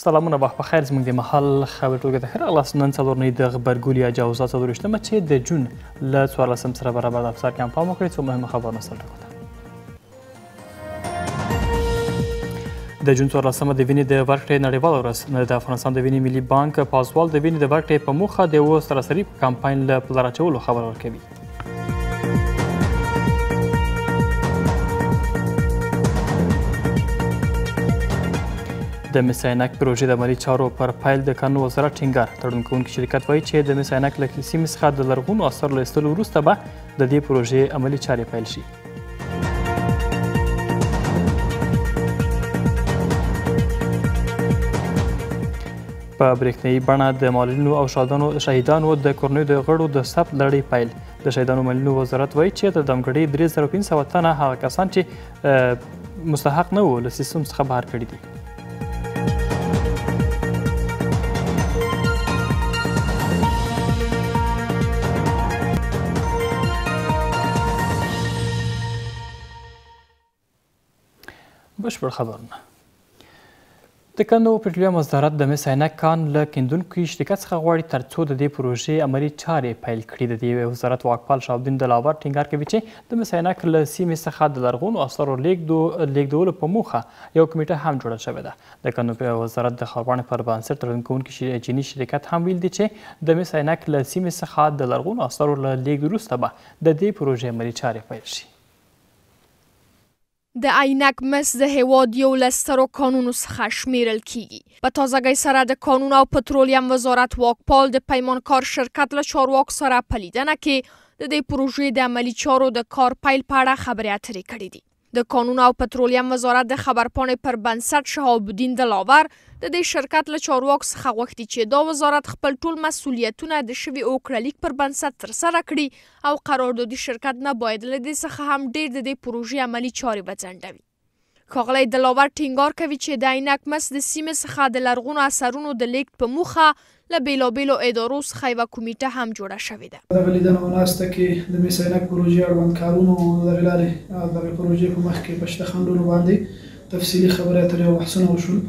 سلامونه وخت بخیر زموږ د محل خبر ټولګه ته ښه راغلاست. نن څلورنۍ د غبرګولي یا جوزا 24مه چې د جون له 14 سره برابر د افسر کې هم پام وکړئ څو مهمه خبرونه سره راغله. د جون 14مه د وینې د ورکړې نړیواله ورځ د افغانستان د وینې ملي بانک پازوال د وینې د ورکړې په موخه د یوه سراسري کمپاین له پلار اچولو خبر ورکوي. د مس عینک پروژې د عملي چارو پر پیل د کانونو وزارت ټینګار. تړون کوونکی شرکت وایي چې د مس عینک له سیمې څخه د لرغونو اثارو له ایستلو وروسته به د دې پروژې عملي چارې پیل شي. په برېښنایي بڼه د معلولینو او شهیدانو د کورنیو د غړو د ثبت لړۍ پیل. د شهیدانو معلولینو وزارت وایي چې د دمګړۍ 3500 تنه هغه کسان چې مستحق نه وو له سیستم څخه بهر کړي دي. بشپړ خبرونه. د کانونو پټرولیم وزارت د مس عینک کان له کیندونکي شرکت څخه غواړي تر څو د دې پروژې عملي چارې پیل کړي. د دې وزارت واکپال شهابالدین دلاور ټینګار کوي چې د مس عینک له سیمې څخه د لرغونو اثارو لیږدولو په موخه یو کمیټه هم جوړه شوې ده. د کانونو وزارت د ښاروالۍ پر بنسټ تړون کوونکي چیني شرکت هم ویل دي چې د مس عینک له سیمې څخه د لرغونو اثارو له لیږد وروسته به د دې پروژې عملي چارې پیل شي. د عینک مس د هیواد یو له سترو کانونو څخه شمیرل کیږي. په تازګۍ سره د کانونو او پترولیم وزارت واکپال د پیمانکار شرکت له چارواکو سره په لیدنه کې د دې پروژې د عملي چارو د کار پیل په اړه خبرې اترې کړې دي. د کانونو او پترولیم وزارت د خبرپاڼې پر بنسټ شهابالدین دلاور د دې شرکت له چارواکو څخه غوښتي چې دا وزارت خپل ټول مسؤلیتونه د شوي اوکرلیک پر بنسټ ترسره کړي او قراردادي شرکت نه باید له دې څخه هم ډېر د دې پروژې عملي چارې وځنډوي. ښاغلی دلاور ټینګار کوي چې د عینک مس د سیمې څخه د لرغونو اثرونو د لیږد په موخه له بېلابېلو ادارو څخه یوه کمیټه هم جوړه شوې ده. دغه لیدنه وناسته کې د مس عینک پروژې اړوند کارونو د دغې لارې دغې پروژې په مخ کې په شته خنډونو باندې تفصیلي خبرې اترې او بحثونه وشول.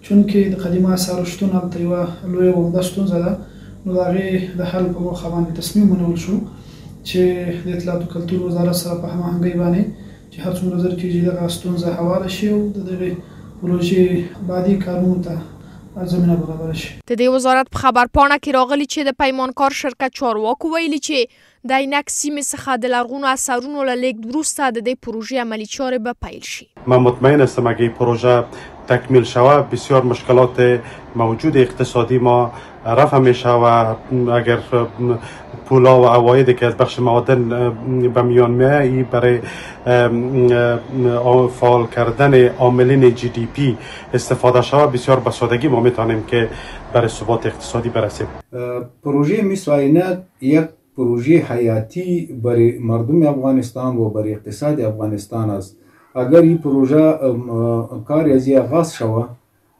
چونکې د قدیمه اثارو شتون هلته یوه لویه عمده ستونزه ده، نو د هغې د حل په موخه باندې تصمیم ونیول شو چې د اطلاعات و کلتور وزارت سره په هماهنګۍ باندې چې هر څومره ژر کېږي دغه ستونزه هواره شي او د دغې پروژې بعدي کارونو ته زمینه برابره شي. د دې وزارت په خبرپاڼه کې راغلي چې د پیمانکار شرکت چارواکو ویلي چې د عینک سیمې څخه د لرغونو اثرونو له لیږد وروسته د دې پروژې عملي چارې به پیل شي. من مطمئن هستم اگه این پروژه تکمیل شود بسیار مشکلات موجود اقتصادی ما رفع میشه و اگر پولا و عوایدی که از بخش معادن به میان میاد برای فعال کردن عاملین GDP استفاده شود بسیار به سادگی ما میتونیم که برای ثبات اقتصادی برسیم. پروژه مس عینک یک پروژه حیاتی برای مردم افغانستان و برای اقتصاد افغانستان است. اگر این پروژه کار از آغاز شود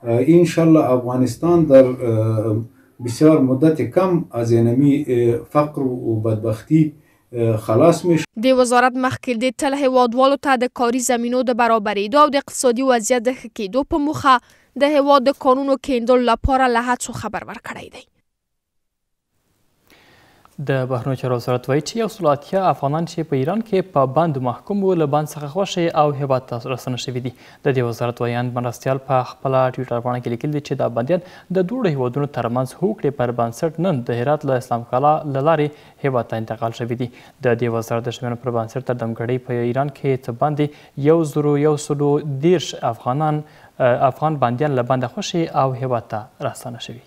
انشالله افغانستان در بسیار مدت کم از اینمی فقر و بدبختی خلاص میشه. د وزارت مخکې د تل هیوادوالو ته د کاري زمینو د برابرېدو او د اقتصادي وضعیت د ښه کېدو په موخه د هیواد د قانونو کیندلو لپاره له هڅو خبر ورکړی دی. د بهرنیو چارو وزارت وایي چې 180 افغانان چې په ایران کې په بند محکوم وو له بند څخه خوښې او هیواد ته راستنه شوي دي. د دې وزارت ویاند مرستیال په خپله ټویټر پاڼه کې لیکلي دي چې دا بندیان د دواړو هیوادونو ترمنځ هوکړې پر بنسټ نن د هرات له اسلام قلعه له لارې هیواد ته انتقال شوي دي. د دې وزارت د شمیرنو پر بنسټ تر دمګړۍ په ایران کې څه باندې 1110 افغان بندیان له بنده خوښې او هیواد ته راستنه شوي.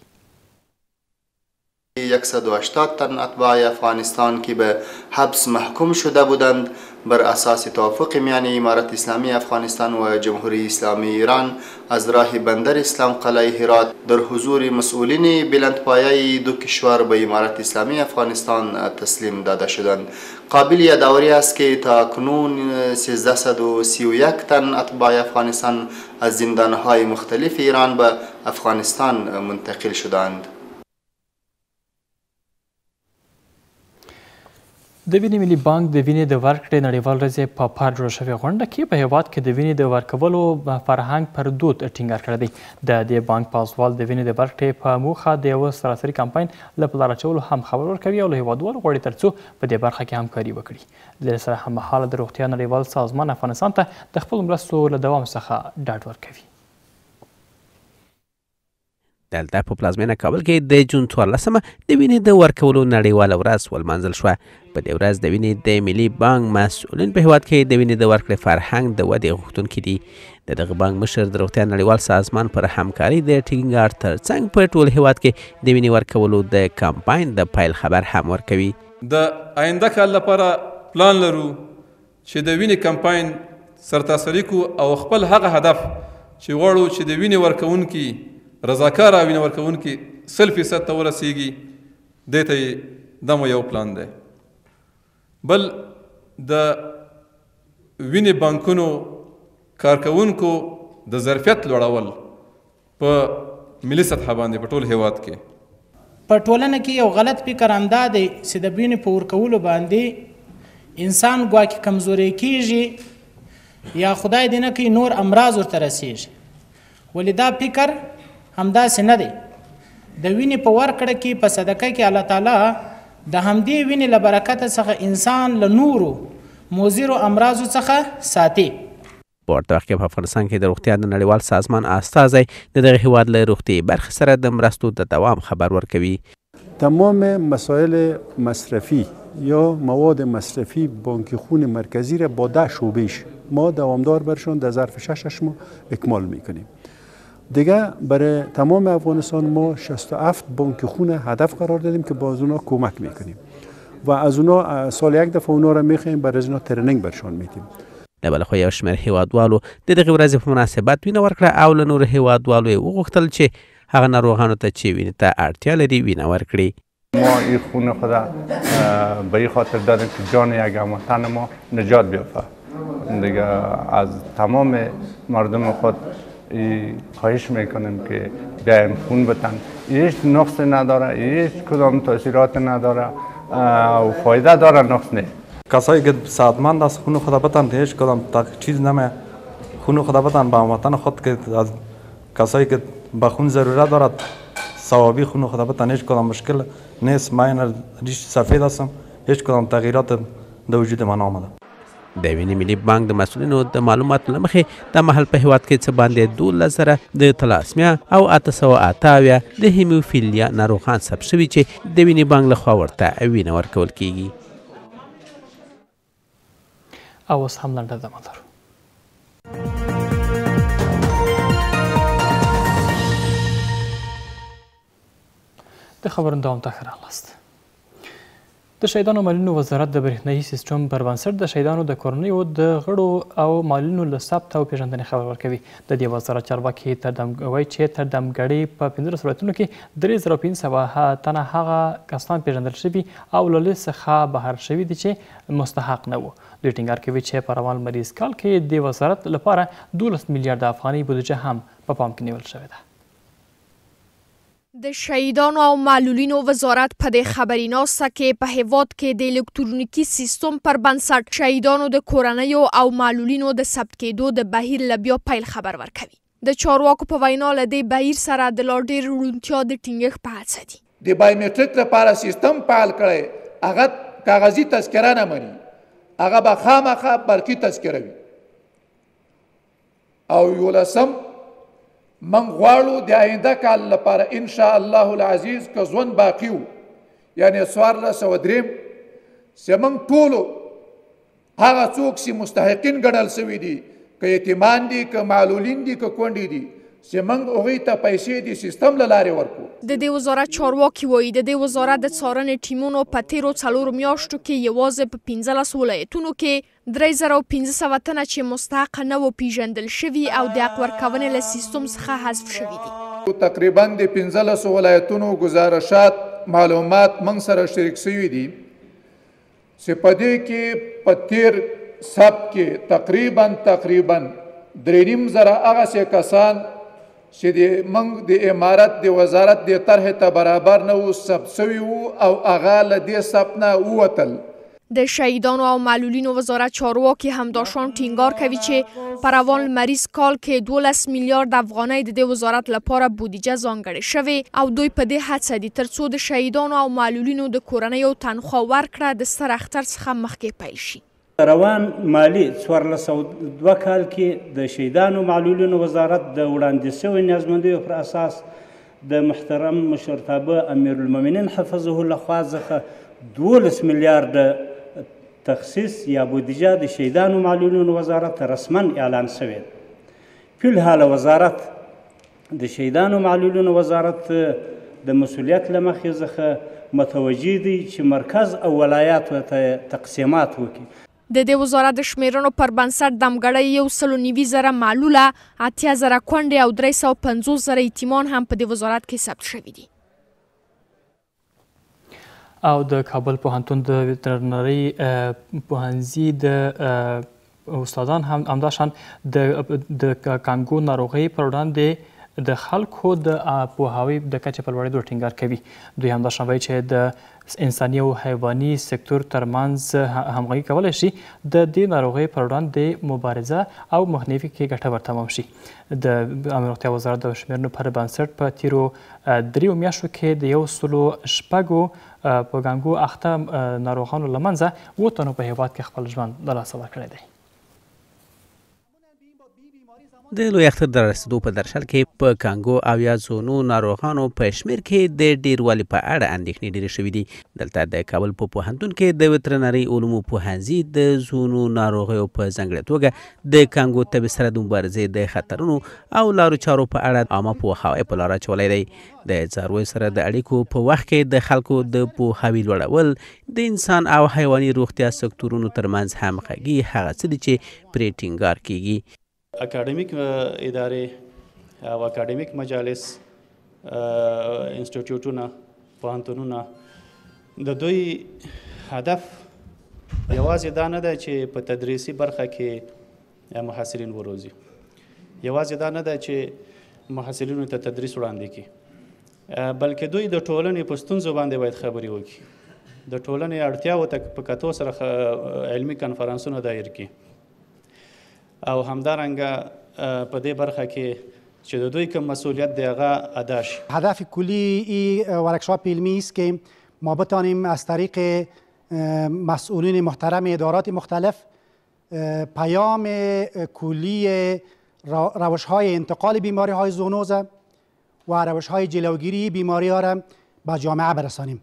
180 تن اتباع افغانستان که به حبس محکوم شده بودند بر اساس توافق میان امارت اسلامی افغانستان و جمهوری اسلامی ایران از راه بندر اسلام قلعه هرات در حضور مسئولین بلندپایه دو کشور به امارت اسلامی افغانستان تسلیم داده شدند. قابل یادآوری است که تا کنون 1331 تن اتباع افغانستان از زندانهای مختلف ایران به افغانستان منتقل شدند. د وینې ملي بانک د وینې د ورکړې نړیوال ورځې په پار جوړه شوې غونډه کې په هېواد کې د وینې د ورکولو فرهنګ پر دود ټینګار کړی دی. د دې بانک پازوال د وینې د ورکړې په موخه د یوه سراسري کمپاین له پلار اچولو هم خبر ورکوي او له هېوادوالو غواړي تر څو په دې برخه کې همکاري وکړي. له سره هممهاله د روغتیا نړیوال سازمان افغانستان ته د خپلو مرستو له دوام څخه ډاډ ورکوي. دلته په پلازمینه کابل کې د جون 14مه د وینې د ورکولو نړیواله ورځ ولمانځل شوه. په دې ورځ د وینې د ملي بانک مسؤلین په هېواد کې د وینې د ورکړې فرهنګ د ودې غوښتونکي دي. د دغه بانک مشر د روغتیا نړیوال سازمان پر همکاري د ټینګار ترڅنګ په ټول هېواد کې د وینې ورکولو د کمپاین د پیل خبر هم ورکوي. د آینده کال لپاره پلان لرو چې د وینې کمپاین سرتاسري کو او خپل هغه هدف چې غواړو چې د وینې ورکوونکي رضاکاره وینې ورکوونکي 100% ته ورسیږي، دې ته دا مو یو پلان دی. بل د وینې بانکونو کارکوونکو د ظرفیت لوړول په ملي سطحه باندې په ټول هېواد کې. په ټولنه کې یو غلط فکر همدا دی چې د وینې په ورکولو باندې انسان ګواکې کمزوری کیږي یا خدای دې نه کوي نور امراض ورته رسیږي. ولې دا فکر همداسې نه دی. د وینې په ورکړه کې په صدقه کې الله تعالی د همدې وینې له برکته څخه انسان له نورو مضرو امراضو څخه ساتي. په ورته وخت کې په افغانستان کې د روغتیا د نړیوال سازمان استازی د دغه هېواد له روغتیایي برخې سره د مرستو د دوام خبر ورکوي. تمام مسائل مصرفی یا مواد مصرفی بانک خون مرکزی را با 10 شعبهش ما دوامدار برشان در ظرف 6 ماه اکمال میکنیم. دیگه برای تمام افغانستان ما 67 بانک خون هدف قرار دادیم که با از اونا کمک میکنیم و از اونا سال یک دفعه اونا را میخوایم برای از اونا ترنینگ برشان میدیم. د بل خو یو شمېر هېوادوالو د دغې ورځې په مناسبت وینه ورکړه او له نورو هېوادوالو یې وغوښتل چې هغه ناروغانو ته چې وینې ته اړتیا لري وینه ورکړي. ما این خون خود به این خاطر دادیم که جان یک هموطن ما نجات بیافته. دیگه از تمام مردم خود خواهش میکنیم که بیایم خون بدن. هیچ نقص نداره، هیچ کدام تاثیرات نداره و فایده داره، نقص نه. کسایی که سعادتمند است خون خود بدن هیچ کدام چیز نمیه. خون خود بدن به هموطن خود که از کسایی که به خون ضرورت دارد ثوابی خون خود بدن هیچ کدام مشکل نیست. من ریش سفید هستم، هیچ کدام تغییرات در وجود من آمده. د وینې ملي بانک د مسؤلینو د معلوماتو له مخې د محل په هېواد کې څه باندې 12,000 د تلاسمیا او 878 د هیموفیلیا ناروغان ثبت شوي چې د وینې بانک لخوا ورته وینه ورکول کیږي. او اوس هم لنډه دمه لرو. د خبرونو دوام ته ښه راغلاست. د شهیدانو مالونو وزارت د برېښنایي سیسټم پر بنسټ د شهیدانو د کورنیو د غړو او مالونو له ثبت او پیژندنې خبر ورکوي. د دې وزارت چارواکي وایي چې تر دمګړۍ په 15 ولایتونو کې 3500 تنه هغه کسان پیژندل شوي او له لیست څخه بهر شوي دي چې مستحق نه وو. دوی ټینګار کوي چې په روان لمریز کال کې د وزارت لپاره 12 میلیارډ افغانۍ بودیجه هم په پام کې نیول شوې ده. د شهیدانو او معلولینو وزارت په دې خبري ناسته کې په هېواد کې د الکترونیکي سیستم پر بنسټ شهیدانو د کورنیو او معلولینو د ثبت کېدو د بهیر له بیا پیل خبر ورکوي. د چارواکو په وینا له دې بهیر سره د لا ډېر روڼتیا د ټینګښت په هڅه دي. د بایومټریک لپاره سیستم فعال کړی، هغه کاغذي تذکره نه مني، هغه به خامخا برقي تذکره وي. او 11 من غواړو د آینده کال لپاره ان شاء الله العزیز که ژوند باقي وو، یعنې 1403 چې موږ ټولو هغه څوک چې مستحقین ګڼل شوي دي، که یتیمان دي، که معلولین دي، که کونډې دي، چې موږ هغوی ته پیسې د سیستم له لارې ورکړو. د دې وزارت چارواکي وایي د دې وزارت د څارنې ټیمونو په تېرو 4 میاشتو کې یوازې په 15 ولایتونو کې 3500 تنه چې مستحق نه وو پیژندل شوي او د حق ورکونې له سیستم څخه حذف شوي دي. تقریبا د 15 ولایتونو گزارشات معلومات موږ سره شریک شوي دي چې په دې کې په تېر سب کې تقریبا 3,500 هغسې کسان چې موږ د امارت د وزارت د طرحې ته برابر نه وو ثبت شوي وو او هغه له دې ثبت نه ووتل. د شهیدانو او معلولینو وزارت چارواکي همداشان ټینګار کوي چې په روان لمریز کال کې 12 میلیارډ افغانۍ د دې وزارت لپاره بودیجه ځانګړې شوې او دوی په دې هڅه دي ترڅو د شهیدانو او معلولینو د کورنیو تنخوا ورکړه د ستر اختر څخه مخکې پیل شي. روان مالی 1402 کال کې د شهیدانو معلولینو وزارت د وړاندې شوی نیازمندیو پر اساس د محترم مشرتابه امیر المؤمنین حفظه الله خوا څخه 12 میلیارډ تخصیص یا بودیجه د شهیدانو معلولینو وزارت رسما اعلان شوی. فی الحال وزارت د شهیدانو معلولینو وزارت د مسؤلیت له مخې څخه متوجه دی چې مرکز او ولایاتو ته تقسیمات وکړي. د دې وزارت د شمیرنو پر بنسټ دمګړی 190,000 معلوله 80,000 کونډې او 350,000 یتیمان هم په دې وزارت کې ثبت شوي دي. او د کابل پوهنتون د وترنري پوهنځي د استادان هم همداشان د کانګو ناروغۍ پر وړاندې د خلکو د پوهاوي د کچې په لوړېدو ټینګار کوي. دوی همداشان وایي چې د انساني او حیواني سکتور ترمنځ همغږي کولی شي د دې ناروغۍ پر وړاندې مبارزه او مخنیوي کې ګټور تمام شي. د عامه روغتیا وزارت د شمیرنو پر بنسټ په تیرو 3 میاشتو کې د 106 په ګانګو اخته ناروغانو له منځه 7 تنو په هیواد کې خپل ژوند د لاسه ورکړی دی. د لوی اختر د رسېدو په درشل کې په کانګو او یا زونو ناروغانو په شمیر کې د ډیروالي په اړه اندېښنې ډېرې شوې دي. دلته د کابل په پوهنتون کې د وترنري علومو پوهنځي د زونو ناروغیو په ځانګړې توګه د کانګو تبې سره د مبارزې د خطرونو او لارو چارو په اړه عامه پوهاوی په لاره اچولی دی. د څارویو سره د اړیکو په وخت کې د خلکو د پوهاوي لوړول د انسان او حیواني روغتیا سکتورونو ترمنځ همغږي هغه څه دي چې پرې ټینګار کیږي. اکاډمیک ادارې او اکاډمیک مجالس انسټیټیوټونه پوهنتونونه د دوی هدف یوازې دا نه ده چې په تدریسي برخه کې محصلین وروزي، یوازې دا نه ده چې محصلینو ته تدریس وړاندې کړي، بلکې دوی د ټولنې په ستونزو باندې باید خبرې وکړي، د ټولنې اړتیاوو ته په کتو سره علمي کنفرانسونه دایر کړي او همدارنګه په دې برخه کې چې د دوی کوم مسئولیت دی هغه ادا شي. هدف کلی این ورکشاپ علمی است که ما بتانیم از طریق مسئولین محترم ادارات مختلف پیام کلی روش‌های انتقال بیماری‌های زونوز و روش‌های جلوگیری بیماری‌ها را به جامعه برسانیم.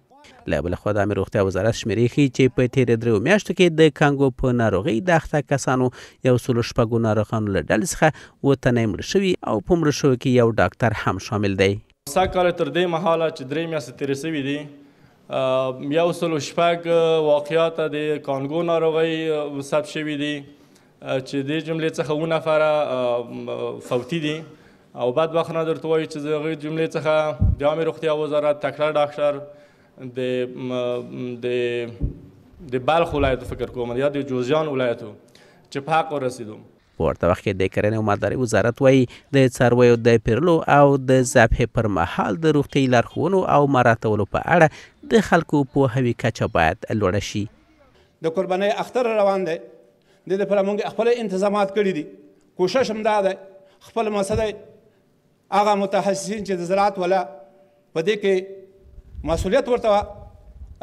له بل خوا د عامه روغتیا وزارت شمیرې ښیي چې په تېرې 3 میاشتو کې د کانګو په ناروغۍ د اخته کسانو 106 ناروغانو له ډلې څخه 7 تنه مړه شوي او په مړه شویو کې یو ډاکټر هم شامل دی. سږکال تر دې مهاله چې 3 میاشتې تېرې شوي دي 106 واقعات د کانګو ناروغۍ ثبت شوي دي چې د جملې څخه 9 نفره فوتي دي او بدبختانه درته وایي چې د هغې جملې څخه د عامه روغتیا وزارت تکړه ډاکټر د بلخ ولایت فکر کوم یا د جوزجان ولایتو چې په حق ورسېدو. په ورته وخت کې د کرنې او مالدارۍ وزارت وایي د څارویو د پیرلو او د ذبحې پر مهال د روغتیایي لارښوونو او مراعاتولو په اړه د خلکو پوهاوي کچه باید لوړه شي. د قربانۍ اختر روان دی، د دې لپاره موږ خپل انتظامات کړي دي. کوشش هم دا دی خپل مسله هغه متخصصین چې د زراعت ولا په دې کې مسؤلیت ورته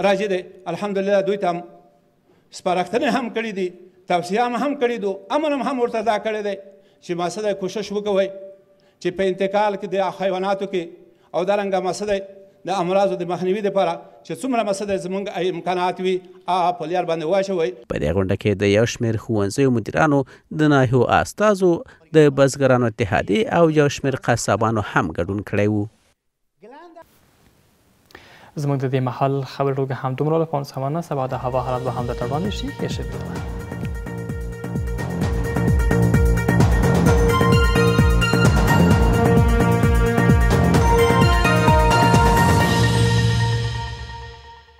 راځي دی، الحمدلله دوی ته هم سپارښتنې هم کړي دي، توصیه هم کړي دي، امر هم ورته دا کړی دی چې مسله کوشش وکوئ چې په انتقال کې د حیواناتو کې او دارنګه مسله د امراضو د مخنیوي لپاره چې څومره مسله زموږ امکانات وي په لار باندې واچوئ. په دې غونډه کې د یو شمېر ښوونځیو مدیرانو، د ناحیو استازو، د بزګرانو اتحادیې او یو شمېر قصابانو هم ګډون کړی و. زموږ د دې محل خبرو هم دومره له پام سمانه سبا د هوا حالت به هم درته وړاندې شي. ښه شپه.